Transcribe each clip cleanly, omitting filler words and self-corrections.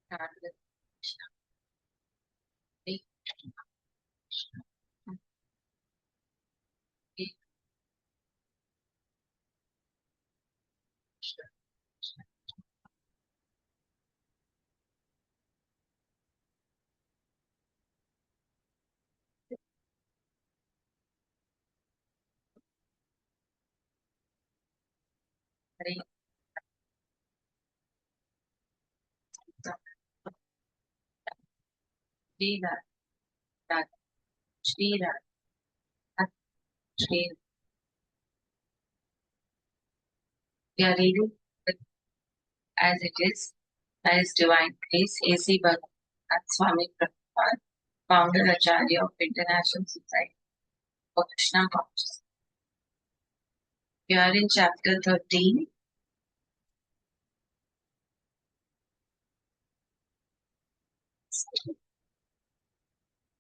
Start with Krishna. Hare Krishna. Hare Krishna. Hare Krishna. Shri Radha. Shri Radha. Shri. We are reading it as it is by His Divine Grace, A.C. Bhagavad Swami Prabhupada, founder Acharya of International Society for Krishna Consciousness. We are in chapter 13.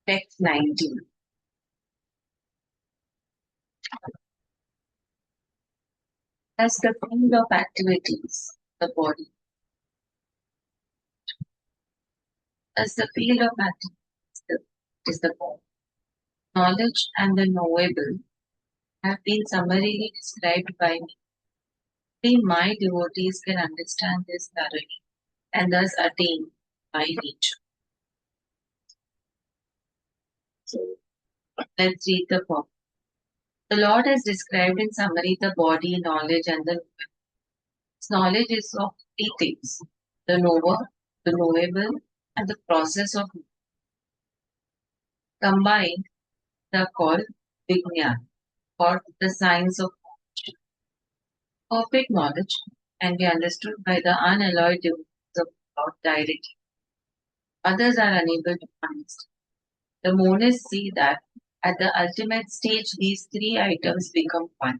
Text 19. As the field of activities, the body. As the field of activities is the body. Knowledge and the knowable have been summarily described by me. Only my devotees can understand this thoroughly and thus attain my nature. So let's read the poem. The Lord has described in summary the body, knowledge, and the knowable. This knowledge is of three things: the knower, the knowable, and the process of knowing. Combined, they are called Vignan, or the science of knowledge. Perfect knowledge can be understood by the unalloyed devotees of God directly. Others are unable to understand. The monists see that at the ultimate stage these three items become one.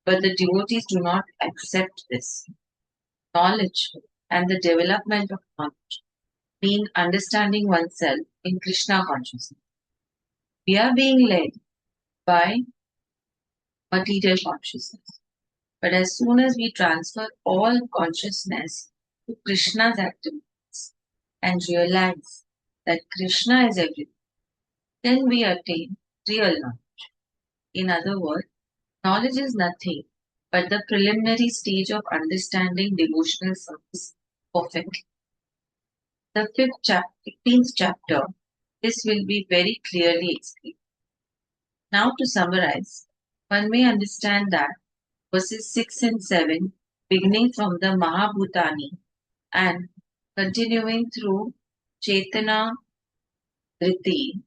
But the devotees do not accept this. Knowledge and the development of knowledge mean understanding oneself in Krishna consciousness. We are being led by material consciousness. But as soon as we transfer all consciousness to Krishna's activities and realize that Krishna is everything, then we attain real knowledge. In other words, knowledge is nothing but the preliminary stage of understanding devotional service perfectly. The 15th chapter, this will be very clearly explained. Now to summarize, one may understand that verses 6 and 7, beginning from the Mahabhutani and continuing through Chetana Vritti,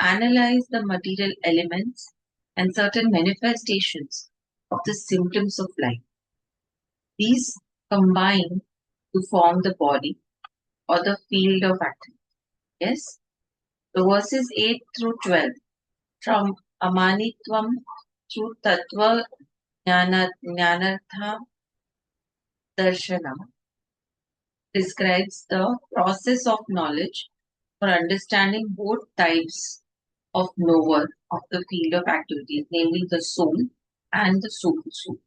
analyze the material elements and certain manifestations of the symptoms of life. These combine to form the body or the field of activity. Yes? The verses 8 through 12 from Amanitvam through Tattva Jnanartha Darshana describes the process of knowledge for understanding both types of knower of the field of activities, namely the soul and the super soul.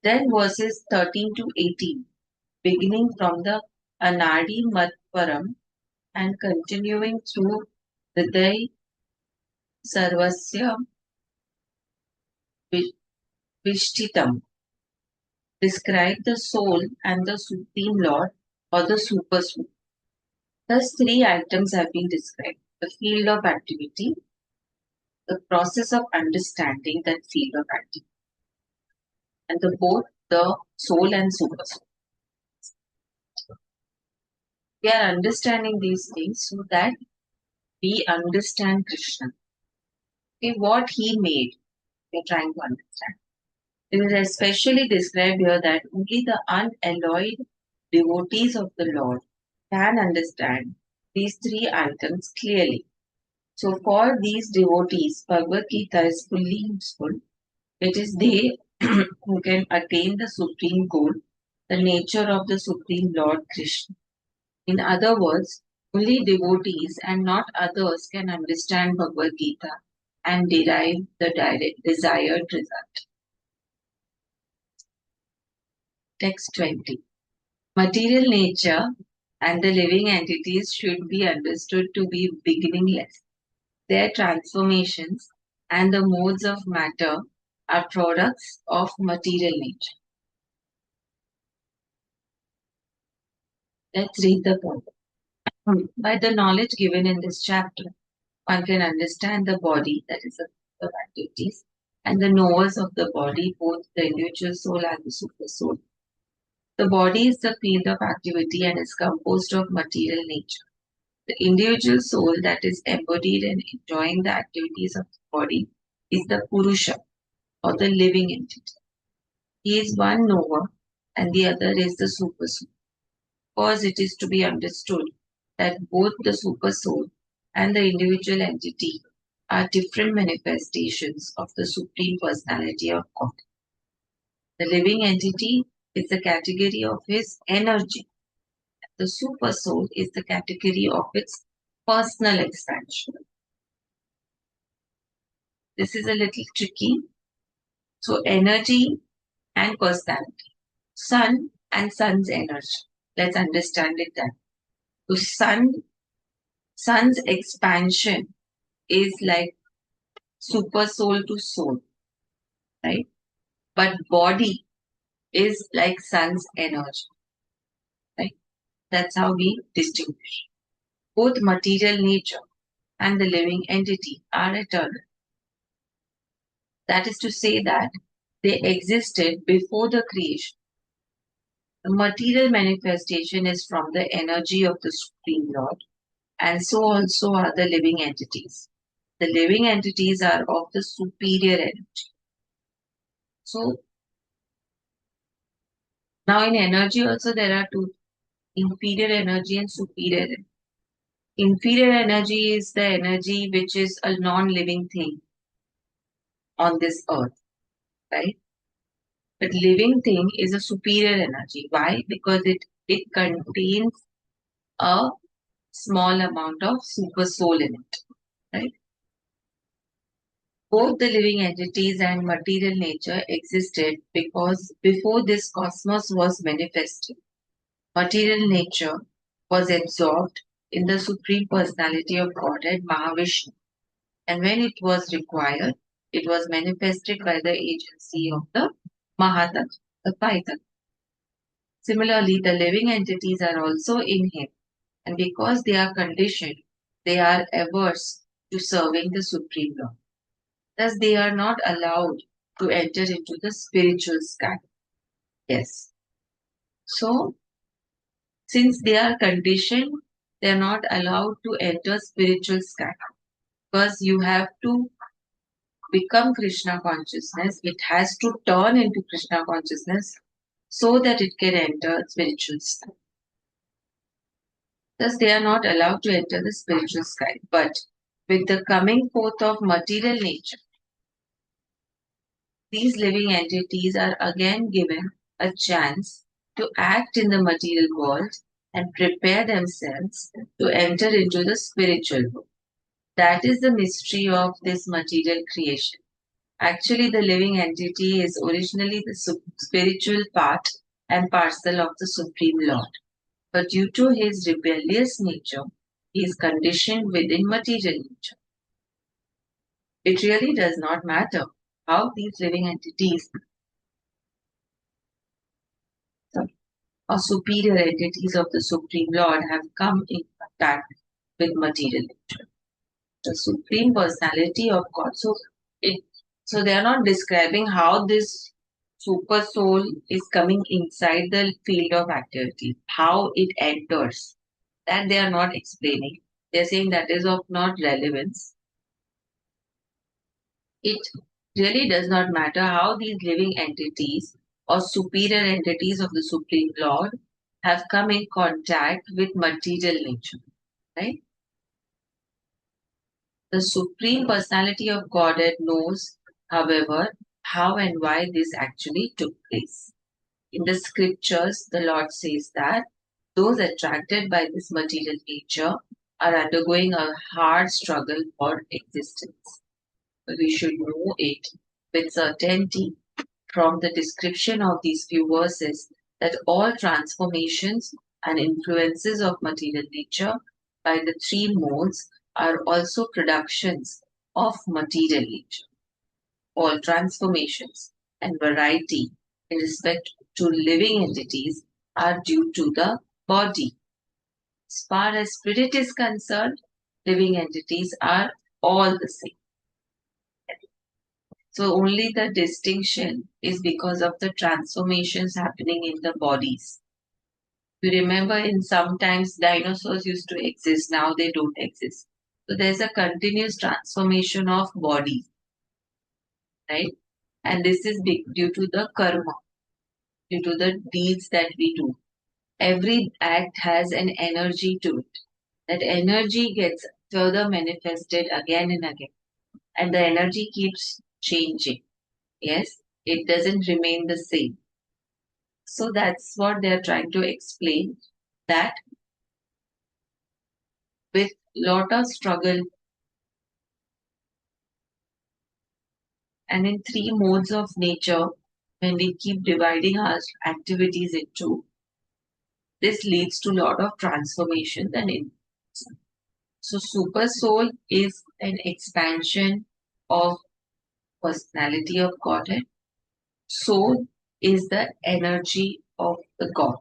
Then verses 13 to 18, beginning from the Anadi Matparam and continuing through Hriday Sarvasya Vishtitam, describe the soul and the Supreme Lord or the Super Soul. Thus, three items have been described: the field of activity, the process of understanding that field of activity, and both the soul and super soul. We are understanding these things so that we understand Krishna. Okay, what he made, we are trying to understand. It is especially described here that only the unalloyed devotees of the Lord can understand these three items clearly. So for these devotees, Bhagavad Gita is fully useful. It is they who can attain the supreme goal, the nature of the Supreme Lord Krishna. In other words, only devotees and not others can understand Bhagavad Gita and derive the desired result. Text 20. Material nature and the living entities should be understood to be beginningless. Their transformations and the modes of matter are products of material nature. Let's read the point. By the knowledge given in this chapter, one can understand the body, that is, the field of activities, and the knowers of the body, both the individual soul and the super soul. The body is the field of activity and is composed of material nature. The individual soul that is embodied and enjoying the activities of the body is the Purusha, or the living entity. He is one knower and the other is the super soul. Because it is to be understood that both the super soul and the individual entity are different manifestations of the Supreme Personality of God. The living entity is the category of his energy. The super soul is the category of its personal expansion. This is a little tricky. So, energy and personality. Sun and sun's energy. Let's understand it then. So, sun's expansion is like super soul to soul, right? But body is like sun's energy, right? That's how we distinguish. Both material nature and the living entity are eternal. That is to say that they existed before the creation. The material manifestation is from the energy of the Supreme Lord, and so also are the living entities. The living entities are of the superior energy. So, now in energy also there are two: inferior energy and superior energy. Inferior energy is the energy which is a non-living thing on this earth, right? But living thing is a superior energy. Why? Because it contains a small amount of super soul in it, right? Both the living entities and material nature existed because before this cosmos was manifested, material nature was absorbed in the Supreme Personality of Godhead Mahavishnu, and when it was required, it was manifested by the agency of the Mahatattva, the Python. Similarly, the living entities are also in him, and because they are conditioned, they are averse to serving the Supreme Lord. Thus, they are not allowed to enter into the spiritual sky. Yes. So, since they are conditioned, they are not allowed to enter spiritual sky because you have to become Krishna consciousness. It has to turn into Krishna consciousness so that it can enter spiritual sky. Thus, they are not allowed to enter the spiritual sky. But with the coming forth of material nature, these living entities are again given a chance to act in the material world and prepare themselves to enter into the spiritual world. That is the mystery of this material creation. Actually, the living entity is originally the spiritual part and parcel of the Supreme Lord. But due to his rebellious nature, he is conditioned within material nature. It really does not matter how these living entities or superior entities of the Supreme Lord have come in contact with material nature. The Supreme Personality of God. So they are not describing how this super soul is coming inside the field of activity, how it enters. That they are not explaining. They are saying that is of not relevance. It really does not matter how these living entities or superior entities of the Supreme Lord have come in contact with material nature, right? The Supreme Personality of Godhead knows, however, how and why this actually took place. In the scriptures, the Lord says that those attracted by this material nature are undergoing a hard struggle for existence. We should know it with certainty from the description of these few verses that all transformations and influences of material nature by the three modes are also productions of material nature. All transformations and variety in respect to living entities are due to the body. As far as spirit is concerned, living entities are all the same. So only the distinction is because of the transformations happening in the bodies. You remember in sometimes dinosaurs used to exist, now they don't exist. So there's a continuous transformation of bodies, right? And this is due to the karma, due to the deeds that we do. Every act has an energy to it. That energy gets further manifested again and again. And the energy keeps changing. Yes, it doesn't remain the same. So that's what they're trying to explain, that with lot of struggle and in three modes of nature, when we keep dividing our activities into, this leads to a lot of transformation and influence. So super soul is an expansion of personality of Godhead. Soul is the energy of the God.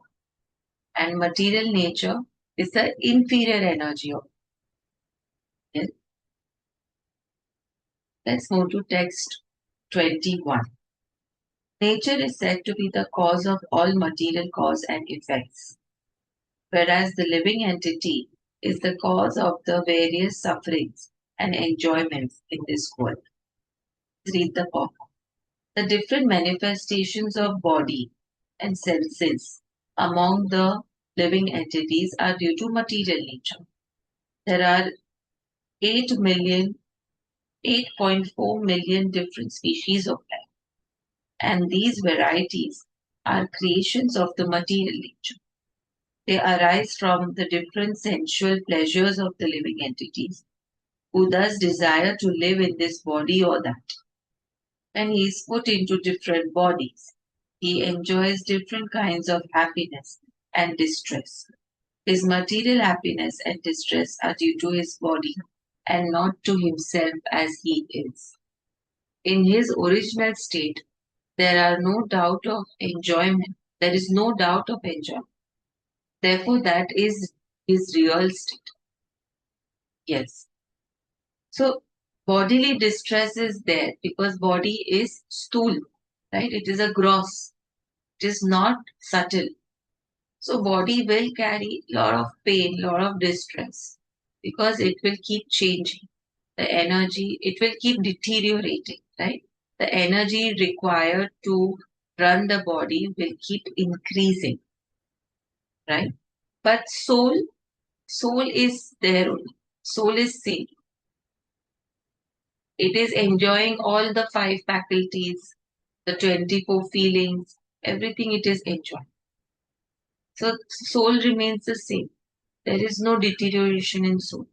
And material nature is the inferior energy of it. Let's move to text 21. Nature is said to be the cause of all material cause and effects, whereas the living entity is the cause of the various sufferings and enjoyments in this world. Read the poem. The different manifestations of body and senses among the living entities are due to material nature. There are 8.4 million different species of life, and these varieties are creations of the material nature. They arise from the different sensual pleasures of the living entities, who thus desire to live in this body or that. When he is put into different bodies, he enjoys different kinds of happiness and distress. His material happiness and distress are due to his body and not to himself as he is. In his original state, there are no doubt of enjoyment. There is no doubt of enjoyment. Therefore, that is his real state. Yes. So, bodily distress is there because body is stool, right? It is a gross. It is not subtle. So, body will carry lot of pain, lot of distress because it will keep changing. The energy, it will keep deteriorating, right? The energy required to run the body will keep increasing, right? But soul is there only. Soul is same. It is enjoying all the five faculties, the 24 feelings, everything it is enjoying. So soul remains the same. There is no deterioration in soul.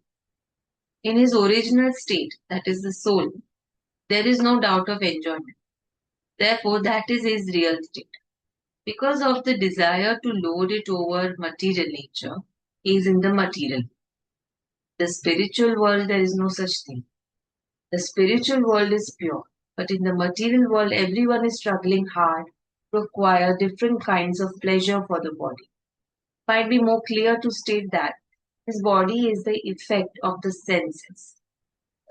In his original state, that is the soul, there is no doubt of enjoyment. Therefore, that is his real state. Because of the desire to load it over material nature, he is in the material. The spiritual world, there is no such thing. The spiritual world is pure, but in the material world, everyone is struggling hard to acquire different kinds of pleasure for the body. It might be more clear to state that his body is the effect of the senses.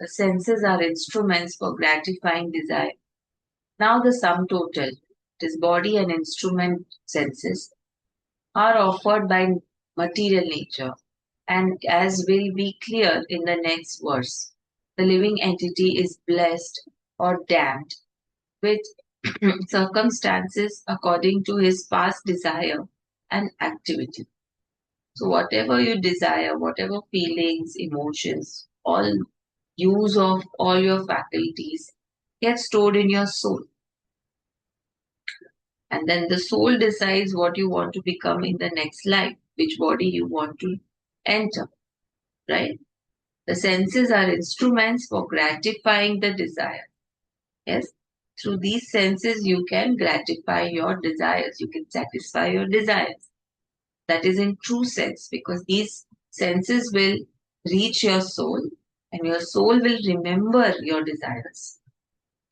The senses are instruments for gratifying desire. Now the sum total, his body and instrument senses, are offered by material nature, and as will be clear in the next verse, the living entity is blessed or damned with circumstances according to his past desire and activity. So, whatever you desire, whatever feelings, emotions, all use of all your faculties get stored in your soul. And then the soul decides what you want to become in the next life, which body you want to enter, right? The senses are instruments for gratifying the desire. Yes. through these senses you can gratify your desires, you can satisfy your desires. That is in true sense, because these senses will reach your soul and your soul will remember your desires.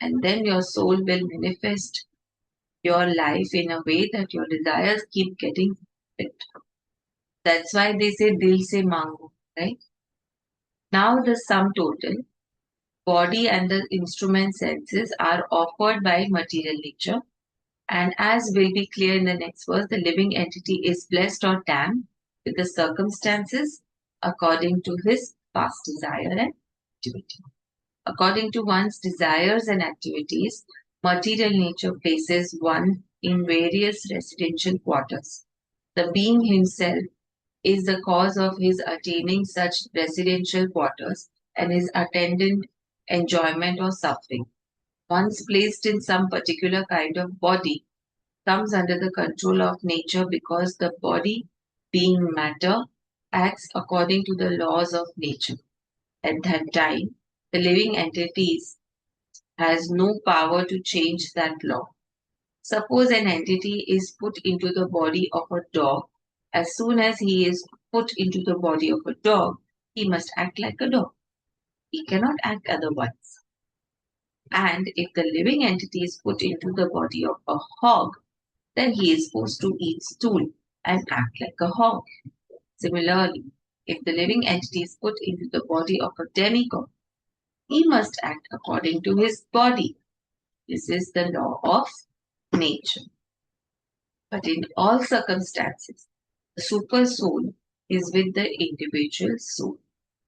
And then your soul will manifest your life in a way that your desires keep getting fit. That's why they say dil se mango, right? Now the sum total, body and the instrument senses are offered by material nature. And as will be clear in the next verse, the living entity is blessed or damned with the circumstances according to his past desire and activity. According to one's desires and activities, material nature places one in various residential quarters. The being himself is the cause of his attaining such residential quarters and his attendant enjoyment or suffering. Once placed in some particular kind of body, comes under the control of nature because the body, being matter, acts according to the laws of nature. At that time, the living entities has no power to change that law. Suppose an entity is put into the body of a dog. As soon as he is put into the body of a dog, he must act like a dog. He cannot act otherwise. And if the living entity is put into the body of a hog, then he is supposed to eat stool and act like a hog. Similarly, if the living entity is put into the body of a demigod, he must act according to his body. This is the law of nature. But in all circumstances, the super soul is with the individual soul.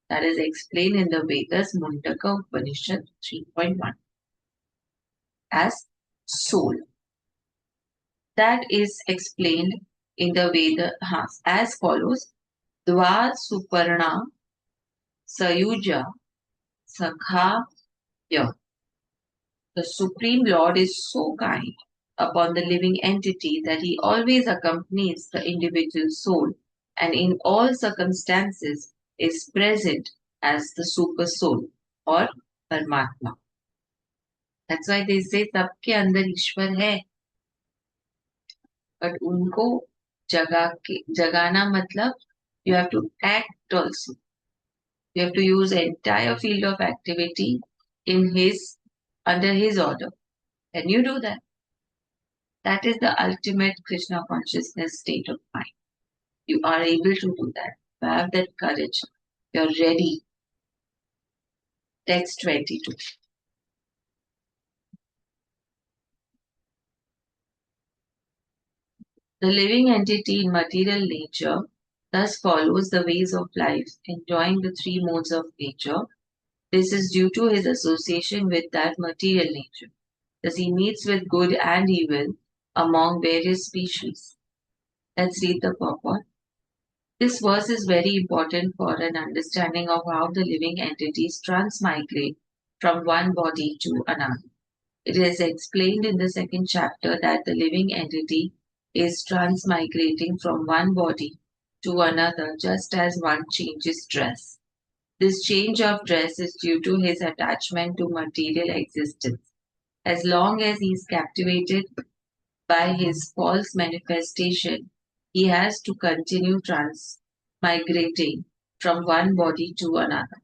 That is explained in the Vedas Mundaka Upanishad 3.1 as soul. That is explained in the Veda as follows: Dva Suparna Sayuja Sakha Ya. The Supreme Lord is so kind upon the living entity that he always accompanies the individual soul and in all circumstances is present as the super soul or Paramatma. That's why they say सबके अंदर ईश्वर है, but उनको जगाना मतलब you have to act also. You have to use the entire field of activity under his order. Can you do that? That is the ultimate Krishna consciousness state of mind. You are able to do that. You have that courage. You're ready. Text 22. The living entity in material nature thus follows the ways of life, enjoying the three modes of nature. This is due to his association with that material nature. Thus he meets with good and evil among various species. Let's read the purport. This verse is very important for an understanding of how the living entities transmigrate from one body to another. It is explained in the second chapter that the living entity is transmigrating from one body to another just as one changes dress. This change of dress is due to his attachment to material existence. As long as he is captivated by his false manifestation, he has to continue transmigrating from one body to another.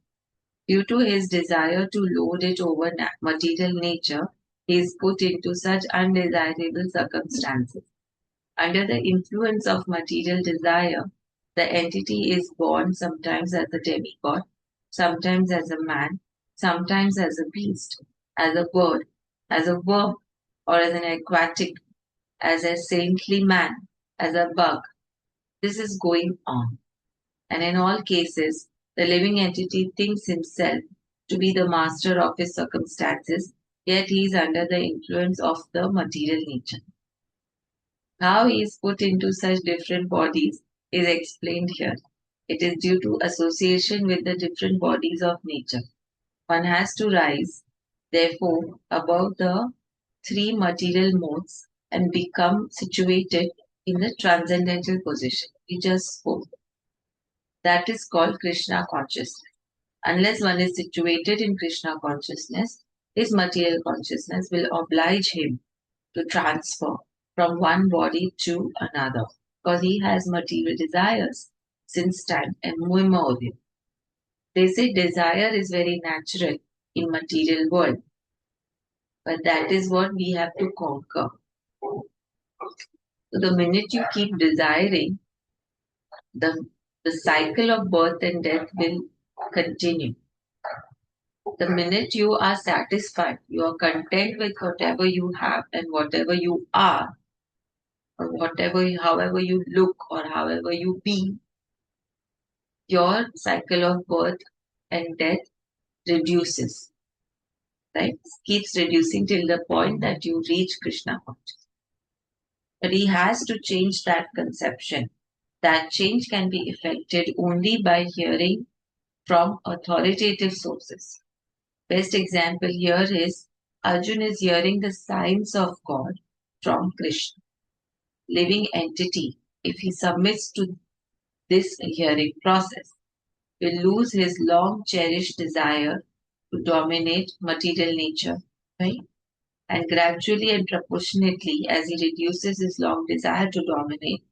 Due to his desire to lord it over material nature, he is put into such undesirable circumstances. Under the influence of material desire, the entity is born sometimes as a demigod, sometimes as a man, sometimes as a beast, as a bird, as a worm, or as an aquatic, as a saintly man, as a bug. This is going on. And in all cases, the living entity thinks himself to be the master of his circumstances, yet he is under the influence of the material nature. How he is put into such different bodies is explained here. It is due to association with the different bodies of nature. One has to rise, therefore, above the three material modes and become situated in the transcendental position. We just spoke. That is called Krishna consciousness. Unless one is situated in Krishna consciousness, His material consciousness will oblige him to transfer from one body to another because he has material desires since time immemorial. They say desire is very natural in material world, but that is what we have to conquer. So the minute you keep desiring, the cycle of birth and death will continue. The minute you are satisfied, you are content with whatever you have and whatever you are, or however you look or however you be, your cycle of birth and death reduces, right? Keeps reducing till the point that you reach Krishna consciousness. But he has to change that conception. That change can be effected only by hearing from authoritative sources. Best example here is Arjun is hearing the signs of God from Krishna, living entity. If he submits to this hearing process, will lose his long cherished desire to dominate material nature, right? And gradually and proportionately, as he reduces his long desire to dominate,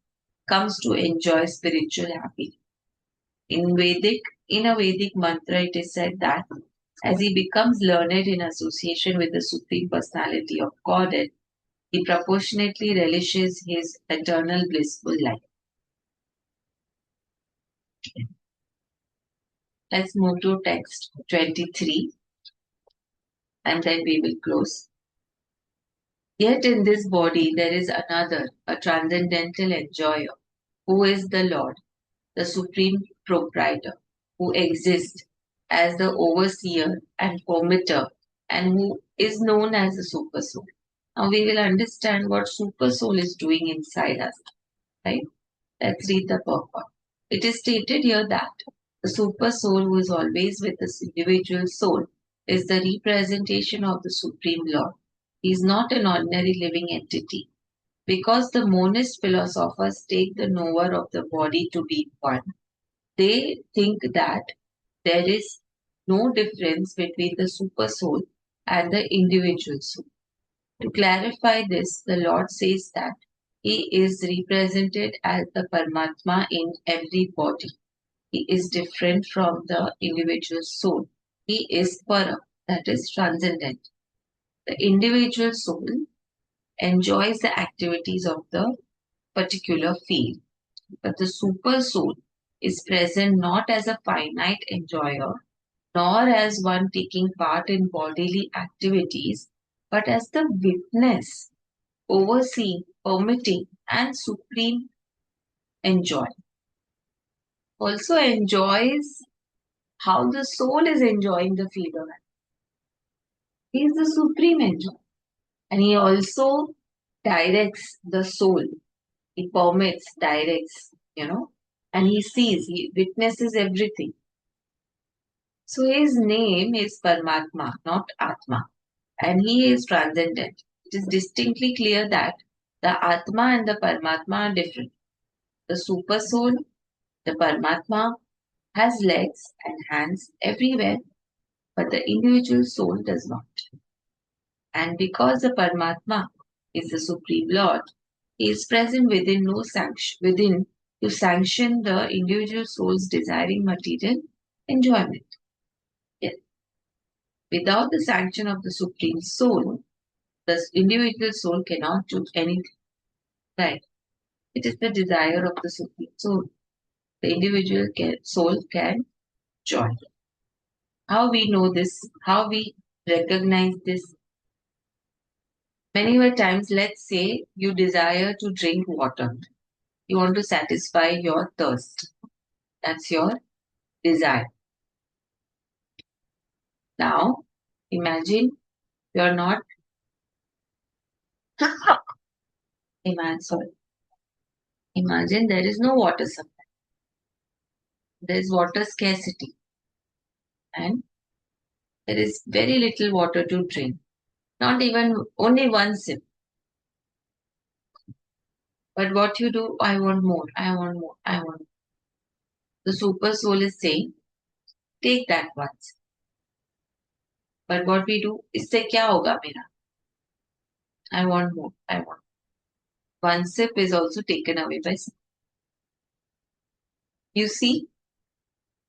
comes to enjoy spiritual happiness. In a Vedic mantra, it is said that as he becomes learned in association with the Supreme Personality of Godhead, he proportionately relishes his eternal blissful life. Let's move to text 23 and then we will close. Yet in this body there is another, a transcendental enjoyer, who is the Lord, the Supreme Proprietor, who exists as the overseer and permitter and who is known as the Super Soul. Now we will understand what Super Soul is doing inside us, right? Let's read the purport. It is stated here that the Super Soul, who is always with this individual soul, is the representation of the Supreme Lord. He is not an ordinary living entity. Because the monist philosophers take the knower of the body to be one, they think that there is no difference between the super soul and the individual soul. To clarify this, the Lord says that He is represented as the Paramatma in every body. He is different from the individual soul. He is para, that is transcendent. The individual soul enjoys the activities of the particular field, but the super soul is present not as a finite enjoyer, nor as one taking part in bodily activities, but as the witness, overseeing, permitting, and supreme enjoy. Also enjoys how the soul is enjoying the field of action. He is the supreme enjoyer. And he also directs the soul. He permits, directs, and he sees, he witnesses everything. So his name is Paramatma, not Atma, and he is transcendent. It is distinctly clear that the Atma and the Paramatma are different. The super soul, the Paramatma, has legs and hands everywhere, but the individual soul does not. And because the Paramatma is the Supreme Lord, he is present within to sanction the individual soul's desiring material enjoyment. Yes. Without the sanction of the Supreme Soul, the individual soul cannot do anything. Right? It is the desire of the Supreme Soul. The individual soul can join. How we know this? How we recognize this? Many times, let's say you desire to drink water. You want to satisfy your thirst. That's your desire. Now, imagine you're not. Imagine there is no water supply. There is water scarcity. And there is very little water to drink. Not even only one sip. But what you do, I want more, I want more, I want more. The super soul is saying, take that once. But what we do, इससे क्या होगा मेरा? I want more. I want. One sip is also taken away by some. You see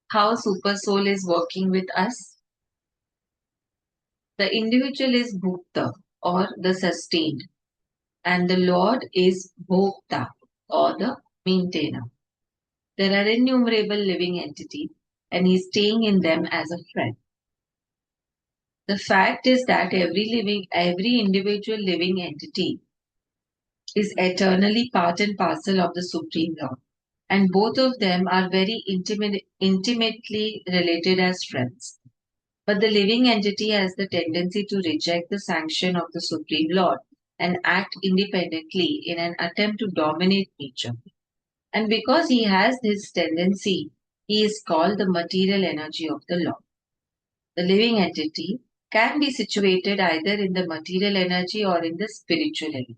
how super soul is working with us? The individual is bhukta or the sustained, and the Lord is bhokta or the maintainer. There are innumerable living entities, and He is staying in them as a friend. The fact is that every individual living entity is eternally part and parcel of the Supreme Lord, and both of them are very intimately related as friends. But the living entity has the tendency to reject the sanction of the Supreme Lord and act independently in an attempt to dominate nature. And because he has this tendency, he is called the material energy of the Lord. The living entity can be situated either in the material energy or in the spiritual energy.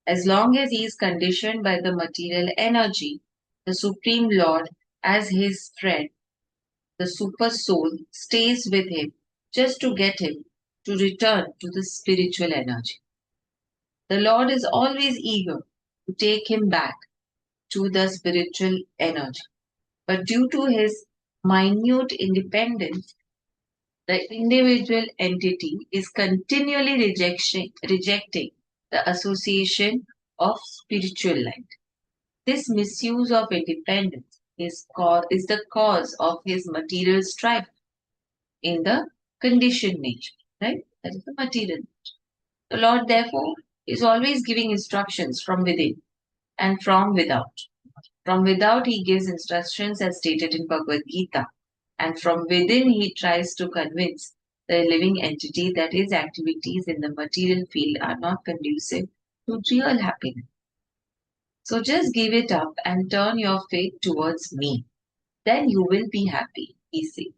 As long as he is conditioned by the material energy, the Supreme Lord, as his friend, the super soul, stays with him just to get him to return to the spiritual energy. The Lord is always eager to take him back to the spiritual energy. But due to his minute independence, the individual entity is continually rejecting the association of spiritual light. This misuse of independence is the cause of his material strife in the conditioned nature, right? That is the material. The Lord, therefore, is always giving instructions from within and from without. From without, he gives instructions as stated in Bhagavad Geeta, and from within, he tries to convince the living entity that his activities in the material field are not conducive to real happiness. So just give it up and turn your faith towards me. Then you will be happy, he says.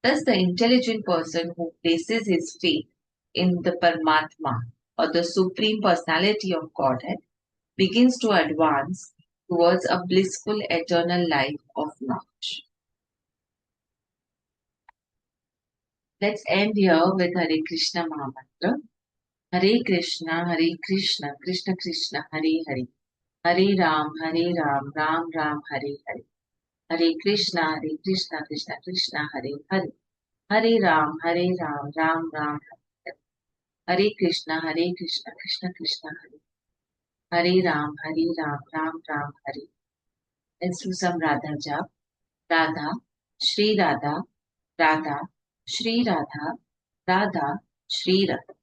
Thus, the intelligent person who places his faith in the Paramatma or the Supreme Personality of Godhead begins to advance towards a blissful eternal life of knowledge. Let's end here with Hare Krishna Mahamantra. Hare Krishna, Krishna Krishna, Hare Hare. Hare Ram, Ram Ram, Hare Hare. Hare Krishna, Krishna Krishna, Hare Hare. Hare Ram, Ram Ram, Hare Hare. Hare Krishna, Krishna Krishna, Hare Hare Ram, Ram Ram, Hare. Let's do some Radha jap. Radha, Shri Radha, Radha, Shri Radha, Radha, Shri Radha.